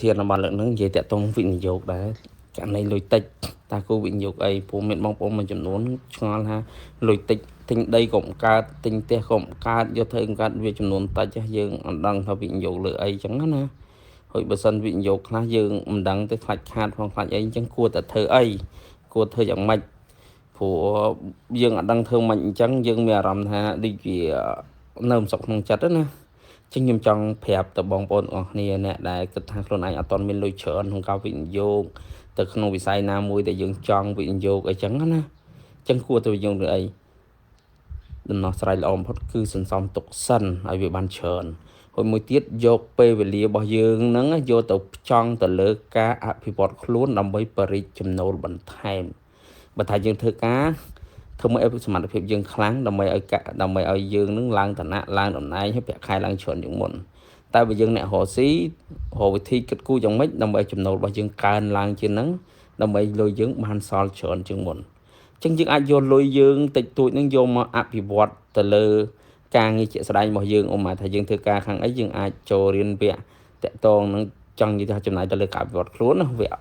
ធានរបស់លើកហ្នឹងនិយាយតាក់ទងវិនិយោគដែរករណីលុយតិចតើគូវិនិយោគអីព្រោះមានបងប្អូនមួយចំនួនឆ្ងល់ថាលុយតិចទិញដីក៏មិនកើតទិញផ្ទះក៏មិនកើតយកធ្វើកើតវាចំនួនតិចយើងមិនដឹងថាវិនិយោគលើអីចឹងណាហើយបើសិនវិនិយោគខ្លះយើងមិនដឹងទេខ្លាចខាតផងខ្លាចអីអញ្ចឹងគួរតែធ្វើអីគួរធ្វើយ៉ាងម៉េចព្រោះយើងអត់ដឹងធ្វើម៉េចអញ្ចឹងយើងមានអារម្មណ៍ថាដូចជានៅមិនសុខក្នុងចិត្តណាចឹងខ្ញុំចង់ប្រាប់ទៅបងប្អូនអស់គ្នាអ្នកដែលគិតថាខ្លួនឯងអត់ទាន់មានលុយច្រើនក្នុងការវិនិយោគទៅក្នុងវិស័យណាមួយដែលយើងចង់វិនិយោគអីចឹងណាចឹងគួរទៅវិនិយោគលើអីដំណោះស្រាយល្អបំផុតគឺសន្សំទុកសិនឲ្យវាបានច្រើនហើយមួយទៀតយកពេលវេលារបស់យើងហ្នឹងយកទៅផ្ចង់ទៅលើការអភិវឌ្ឍខ្លួនដើម្បីបរិយាចំណូលបន្ថែមបើថាយើងធ្វើការធ្វើមកឲ្យសមត្ថភាពយើងខ្លាំងដើម្បីឲ្យយើងនឹងឡើងឋានៈឡើងតំណែងហើយប្រាក់ខែឡើងច្រើនជាងមុនតែបើយើងអ្នករកស៊ីរកវិធីគិតគូរយ៉ាងម៉េចដើម្បីចំណូលរបស់យើងកើនឡើងជាងហ្នឹងដើម្បីលុយយើងបានសល់ច្រើនជាងមុនអញ្ចឹងយើងអាចយកលុយយើងតិចតួចហ្នឹងយកមកអភិវឌ្ឍទៅលើការងារជាក់ស្ដែងរបស់យើងអូម៉ាថាយើងធ្វើការខាងអីយើងអាចចូលរៀនវគ្គតាក់ទងនឹងចង់និយាយថាចំណាយទៅលើការអភិវឌ្ឍខ្លួនណាវគ្គ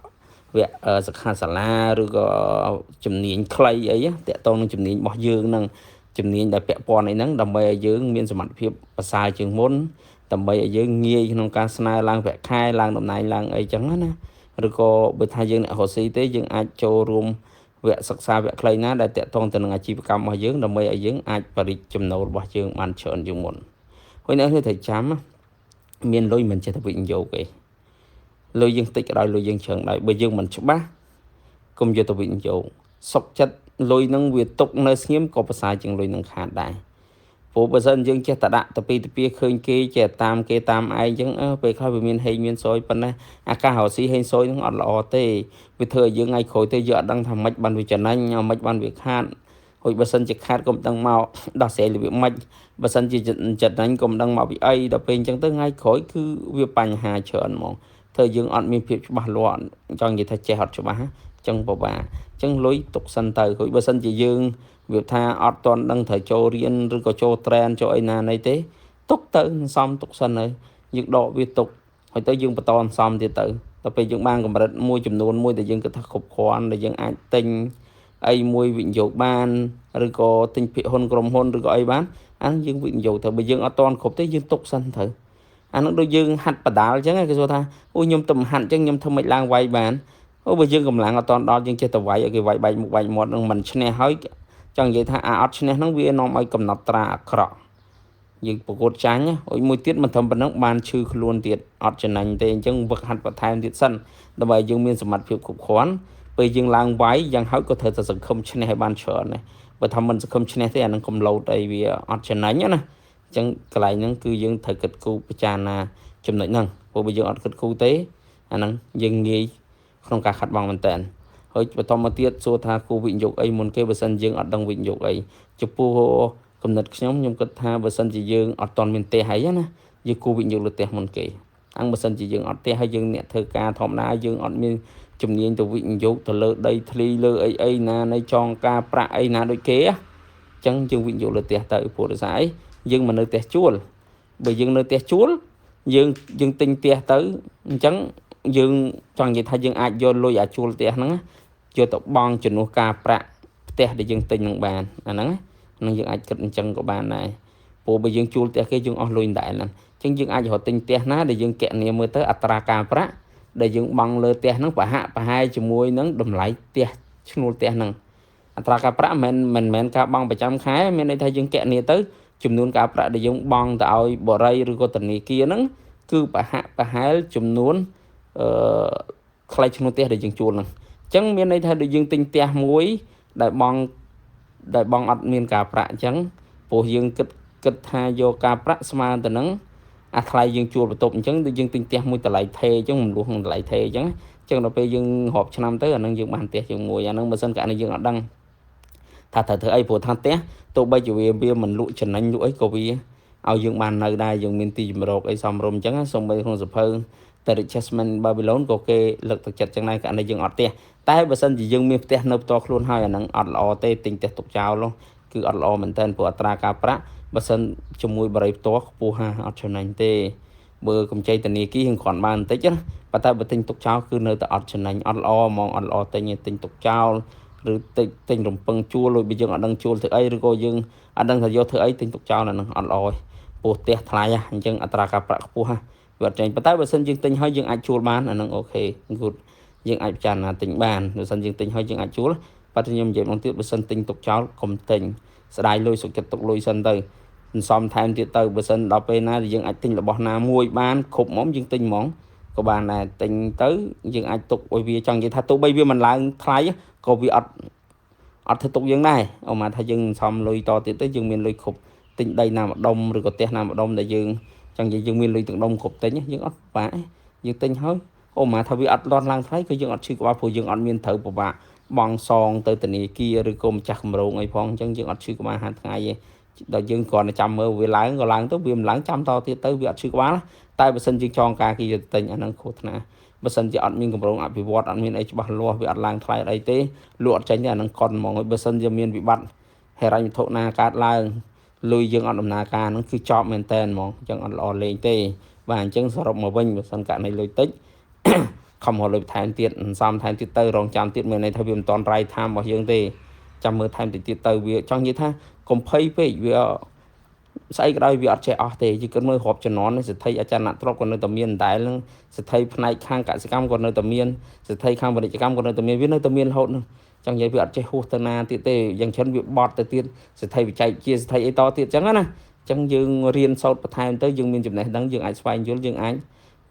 សិក្ខាសាលាឬក៏ជំនាញខ្លីអីតាក់ទងនឹងជំនាញរបស់យើងនឹងជំនាញដែលពាក់ព័ន្ធអីហ្នឹងដើម្បីឲ្យយើងមានសមត្ថភាពប្រសើរជាងមុនដើម្បីឲ្យយើងងាយក្នុងការស្នើឡើងប្រាក់ខែឡើងតំណែងឡើងអីចឹងណាឬក៏បើថាយើងអ្នករកស៊ីទេយើងអាចចូលរួមវគ្គសិក្សាវគ្គខ្លីណាដែលតាក់ទងទៅនឹងអាជីវកម្មរបស់យើងដើម្បីឲ្យយើងអាចបរិយាចំណូលរបស់យើងបានច្រើនជាងមុនហើយអ្នកត្រូវចាំមានលុយមិនចេះតែវិនិយោគទេលុយយើងតិចក៏ដោយលុយយើងច្រើនដែរបើយើងមិនច្បាស់កុំយកទៅវិនិយោគសុកចិត្តលុយនឹងវាຕົកនៅស្ងៀមក៏ប្រសើរជាងលុយនឹងខាតដែរព្រោះបើសិនយើងចេះតែដាក់ទៅពីទៅពីឃើញគេចេះតាមគេតាមឯងអញ្ចឹងពេលខ្លះវាមានហេងមានសយប៉ុណ្ណាអាកាសរស៊ីហេងសយនឹងអត់ល្អទេវាធ្វើឲ្យយើងថ្ងៃក្រោយទៅយើងអត់ដឹងថាម៉េចបានវាចំណេញម៉េចបានវាខាតហើយបើសិនជាខាតកុំដឹងមកដោះស្រាយរបៀបម៉េចបើសិនជាចំណេញកុំដឹងមកពីអីដល់ពេលអញ្ចឹងទៅថ្ងៃក្រោយគឺវាបញ្ហាច្រើនហ្មងធ្វើយើងអត់មានភាពច្បាស់លាស់ចង់និយាយថាចេះអត់ច្បាស់ចឹងពិបាកចឹងលុយទុកសិនទៅហើយបើសិនជាយើងវាថាអត់តន់ដឹងត្រូវចូលរៀនឬក៏ចូលត្រេនចូលអីណាណីទេទុកទៅសំទុកសិនហើយយើងដកវាទុកហើយទៅយើងបន្តសំទៀតទៅដល់ពេលយើងបានកម្រិតមួយចំនួនមួយដែលយើងគិតថាគ្រប់គ្រាន់ដែលយើងអាចទិញអីមួយវិនិយោគបានឬក៏ទិញភាគហ៊ុនក្រុមហ៊ុនឬក៏អីបានអានឹងយើងវិនិយោគទៅបើយើងអត់តន់គ្រប់ទេយើងទុកសិនទៅអានឹងដូចយើងហាត់បដាល់អញ្ចឹងគេសួរថាអូខ្ញុំទៅហាត់អញ្ចឹងខ្ញុំធ្វើមិនឡើងវាយបានអូបើយើងកម្លាំងអត់តន់ដល់យើងចេះតែវាយឲ្យគេវាយបែកមុខបែកមាត់នឹងមិនឈ្នះហើយចង់និយាយថាអត់ឈ្នះហ្នឹងវានាំឲ្យកំណត់ត្រាអាក្រក់យើងប្រកួតចាញ់ហើយមួយទៀតមិនត្រឹមប៉ុណ្ណឹងបានឈឺខ្លួនទៀតអត់ចំណេញទេអញ្ចឹងវឹកហាត់បន្ថែមទៀតសិនដើម្បីយើងមានសមត្ថភាពគ្រប់គ្រាន់ពេលយើងឡើងវាយយ៉ាងហោចក៏ត្រូវតែសង្ឃឹមឈ្នះឲ្យបានច្រើនដែរបើថាមិនសង្ឃឹមឈ្នះទេអានឹងកំឡោតអីវាអត់ចំណេញណាអញ្ចឹងកន្លែងហ្នឹងគឺយើងត្រូវគិតគូរពិចារណាចំណុចហ្នឹងព្រោះបើយើងអត់គិតគូរទេអាហ្នឹងយើងងាយក្នុងការខាត់បងមែនតើហើយបន្តមកទៀតសួរថាគូវិនិយោគអីមុនគេបើសិនយើងអត់ដឹងវិនិយោគអីចំពោះកំណត់ខ្ញុំគិតថាបើសិនជាយើងអត់តន់មានផ្ទះហើយណាយើងគូវិនិយោគលើផ្ទះមុនគេអង្គបើសិនជាយើងអត់ផ្ទះហើយយើងអ្នកធ្វើការធម្មតាយើងអត់មានជំនាញទៅវិនិយោគទៅលើដីធ្លីលើអីណានៃចងការប្រាក់អីណាដូចគេអញ្ចឹងយើងវិនិយោគលើផ្ទះទៅព្រោះដោយសារអីយើងមិននៅផ្ទះជួលបើយើងនៅផ្ទះជួលយើងទិញផ្ទះទៅអញ្ចឹងយើងចង់និយាយថាយើងអាចយកលុយអាជួលផ្ទះហ្នឹងយកទៅបង់ជំនួសការប្រាក់ផ្ទះដែលយើងទិញនឹងបានអាហ្នឹងយើងអាចគិតអញ្ចឹងក៏បានដែរព្រោះបើយើងជួលផ្ទះគេយើងអស់លុយដែរហ្នឹងអញ្ចឹងយើងអាចរកទិញផ្ទះណាដែលយើងគណនាមើលទៅអត្រាការប្រាក់ដែលយើងបង់លើផ្ទះហ្នឹងប្រហែលជាមួយនឹងតម្លៃផ្ទះឈ្នួលផ្ទះហ្នឹងអត្រាការប្រាក់មិនមែនការបង់ប្រចាំខែមានន័យថាយើងគណនាទៅចំនួនការប្រាក់ដែលយើងបង់ទៅឲ្យបរិយាឬក៏ធនាគារហ្នឹងគឺប្រហែលចំនួនថ្លៃឈ្នួលផ្ទះដែលយើងជួលហ្នឹងអញ្ចឹងមានន័យថាដូចយើងទិញផ្ទះមួយដែលបង់អត់មានការប្រាក់អញ្ចឹងព្រោះយើងគិតថាយកការប្រាក់ស្មើទៅនឹងអាថ្លៃយើងជួលបន្ទប់អញ្ចឹងដូចយើងទិញផ្ទះមួយតម្លៃថេអញ្ចឹងមិនលួសនឹងតម្លៃថេអញ្ចឹងដល់ពេលយើងរាប់ឆ្នាំទៅអានឹងយើងបានផ្ទះជាមួយអានឹងបើសិនកាលនេះយើងអត់ដឹងថាត្រូវធ្វើអីព្រោះថាផ្ទះទោះបីជាវាមិនលក់ចំណេញលក់អីក៏វាឲ្យយើងបាននៅដែរយើងមានទីជម្រកអីសមរម្យអញ្ចឹងសូម្បីក្នុងសភៅតែ Richmond Babylon ក៏គេលើកទឹកចិត្តចឹងដែរកាលនេះយើងអត់ផ្ទះតែបើសិនជាយើងមានផ្ទះនៅផ្ទាល់ខ្លួនហើយអាហ្នឹងអត់ល្អទេទិញផ្ទះទុកចោលគឺអត់ល្អមែនតើព្រោះអត្រាការប្រាក់បើសិនជាមួយបរិយាផ្ទាល់ខ្ពស់ហាអត់ចំណេញទេ បើកម្ចីធនាគារយើងគ្រាន់បានបន្តិចណាប៉ុន្តែបើទិញទុកចោលគឺនៅតែអត់ចំណេញអត់ល្អហ្មងអត់ល្អទិញទុកចោលឬទិញរំពឹងជួលលុយបើយើងអត់ដឹងជួលធ្វើអីឬក៏យើងអត់ដឹងថាយកធ្វើអីទិញទុកចោលអាហ្នឹងអត់ល្អទេពោះផ្ទះថ្លៃអញ្ចឹងអត្រាការប្រាក់ខ្ពស់វាអត់ចេញប៉ុន្តែបើសិនយើងទិញហើយយើងអាចជួលបានអាហ្នឹងអូខេ good យើងអាចពិចារណាទិញបានបើសិនយើងទិញហើយយើងអាចជួលប៉ុន្តែខ្ញុំនិយាយម្ដងទៀតបើសិនទិញទុកចោលកុំទិញស្ដាយលុយសុខចិត្តទុកលុយសិនទៅសន្សំថែមទៀតទៅបើសិនដល់ពេលណាយើងអាចទិញរបស់ណាមួយបានគ្រប់ហ្មងយើងទិញហ្មងក៏បានដែរទិញទៅយើងអាចទុកឲ្យវាចង់និយាយថាទោះបីវាមិនឡើងថ្លៃក៏វាអត់ធ្វើទុកយើងដែរអូមកថាយើងសន្សំលុយតទៀតទៅយើងមានលុយគ្រប់ទិញដីណាម្ដុំឬក៏ផ្ទះណាម្ដុំដែលយើងចង់និយាយយើងមានលុយទាំងដុំគ្រប់ទិញយើងអត់ពិបាកយើងទិញហើយអូមកថាវាអត់លន់ឡើងថ្លៃក៏យើងអត់ឈឺក្បាលព្រោះយើងអត់មានត្រូវពិបាកបង់សងទៅធនាគារឬក៏ម្ចាស់គម្រោងអីផងអញ្ចឹងយើងអត់ឈឺក្បាលហាត់ថ្ងៃទេដល់យើងគ្រាន់តែចាំមើលវាឡើងក៏ឡើងទៅវាមិនឡើងចាំតទៀតទៅវាអត់ឈឺក្បាលតែបើសិនយើងចងការគេយកទិញអាហ្នឹងគ្រោះថ្នាក់បើសិនជាអត់មានគម្រោងអភិវឌ្ឍអត់មានអីច្បាស់លាស់វាអត់ឡើងថ្លៃអីទេលក់អត់ចេញទេអាហ្នឹងកុនហ្មងហើយបើសិនជាមានវិបត្តិហិរញ្ញវត្ថុណាកើតឡើងលុយយើងអត់ដំណើរការហ្នឹងគឺចប់មែនតែនហ្មងអញ្ចឹងអត់ល្អលេងទេបាទអញ្ចឹងសរុបមកវិញបើសិនករណីលុយតិចខំរកលុយថែមទៀតសន្សំថែមទៀតទៅរងចាំទៀតមានន័យថាវាមិនតាន់រាយថាមរបស់យើងទេចាំមើលថែមទៀតទៅវាចង់និយាយថាកុំភ័យពេកវាស្អីក៏ដោយវាអត់ចេះអស់ទេយើងគិតមើលរាប់ចំនួនសិទ្ធិអចលនទ្រព្យក៏នៅតែមានដែរនឹងសិទ្ធិផ្នែកខាងកសិកម្មក៏នៅតែមានសិទ្ធិខាងពាណិជ្ជកម្មក៏នៅតែមានវានៅតែមានរហូតនឹងចង់និយាយវាអត់ចេះហួសទៅណាទៀតទេយ៉ាងច្រើនវាបត់ទៅទៀតសិទ្ធិបច្ចេកវិទ្យាសិទ្ធិអីតទៀតអញ្ចឹងណាអញ្ចឹងយើងរៀនសូត្របន្ថែមទៅយើងមានចំណេះដឹងយើងអាចស្វែងយល់យើងអាច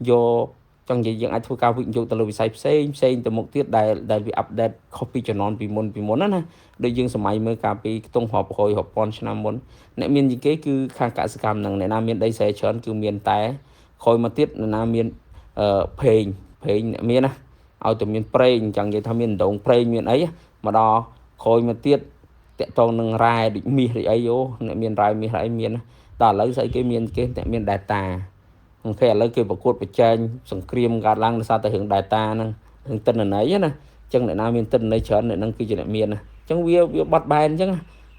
យកចង់និយាយយើងអាចធ្វើការវិនិយោគទៅលើវិស័យផ្សេងទៅមុខទៀតដែលវាអាប់ដេតខុសពីជំនាន់ពីមុនណាដូចយើងសម័យមើលកាលពីខ្ទង់រាប់រយរាប់ពាន់ឆ្នាំមុនអ្នកមានជាងគេគឺខាងកសិកម្មហ្នឹងអ្នកណាមានដីស្រែច្រើនគឺមានតែក្រោយមកទៀតអ្នកណាមានភេងអ្នកមានណាឲ្យតែមានប្រេងចង់និយាយថាមានដងប្រេងមានអីមកដល់ក្រោយមកទៀតតកតងនឹងរ៉ែដូចមាសដូចអីអូអ្នកមានរ៉ែមាសអីមានដល់ឥឡូវស្អីគេមានគេអ្នកមាន data អូខេឥឡូវគេប្រកួតប្រជែងសង្គ្រាមកើតឡើងដោយសារតែរឿង data ហ្នឹងរឿងទិន្នន័យណាអញ្ចឹងអ្នកណាមានទិន្នន័យច្រើនអ្នកហ្នឹងគឺជាអ្នកមានណាអញ្ចឹងវាបត់បែនអញ្ចឹង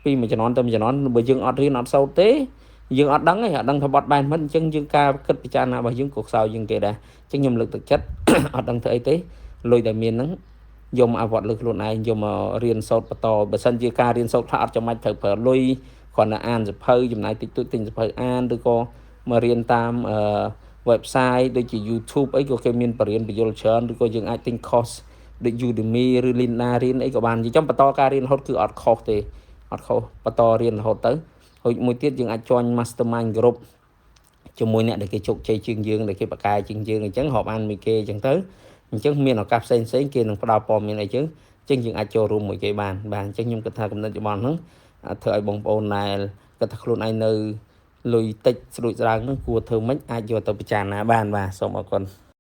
ពីមួយជំនាន់ទៅមួយជំនាន់បើយើងអត់រៀនអត់សូត្រទេយើងអត់ដឹងទេអត់ដឹងថាបត់បែនមិនអញ្ចឹងយើងការគិតពិចារណារបស់យើងក៏ខ្សោយជាងគេដែរអញ្ចឹងខ្ញុំលើកទឹកចិត្តអត់ដឹងធ្វើអីទេលុយដែលមានហ្នឹងយកមកអវត្តលើខ្លួនឯងយកមករៀនសូត្របន្តបើសិនជាការរៀនសូត្រខ្លះអត់ចាំបាច់ត្រូវប្រើលុយគ្រាន់តែអានសៀវភៅចំណាយតិចតួចទិញសៀវភៅអានឬក៏មករៀនតាមwebsite ដូចជា YouTube អីក៏គេមានបរិញ្ញាបត្រច្រើនឬក៏យើងអាចទិញ course ដូច Udemy ឬ Lynda រៀនអីក៏បានចាំបន្តការរៀនរហូតគឺអត់ខុសទេអត់ខុសបន្តរៀនរហូតទៅហើយមួយទៀតយើងអាច join mastermind group ជាមួយអ្នកដែលគេជោគជ័យជាងយើងដែលគេបកកែជាងយើងអញ្ចឹងរាប់អានមួយគេអញ្ចឹងទៅអញ្ចឹងមានឱកាសផ្សេងគេនឹងផ្ដល់ព័ត៌មានអីចឹងអញ្ចឹងយើងអាចចូលរួមមួយគេបានអញ្ចឹងខ្ញុំគិតថាកំណត់យោបល់ហ្នឹងធ្វើឲ្យបងប្អូនដែលគិតថាខ្លួនឯងនៅលុយតិចស្រួចស្រាងហ្នឹងគួរធ្វើម៉េចអាចយកទៅពិចារណាបានបាទសូមអរគុណ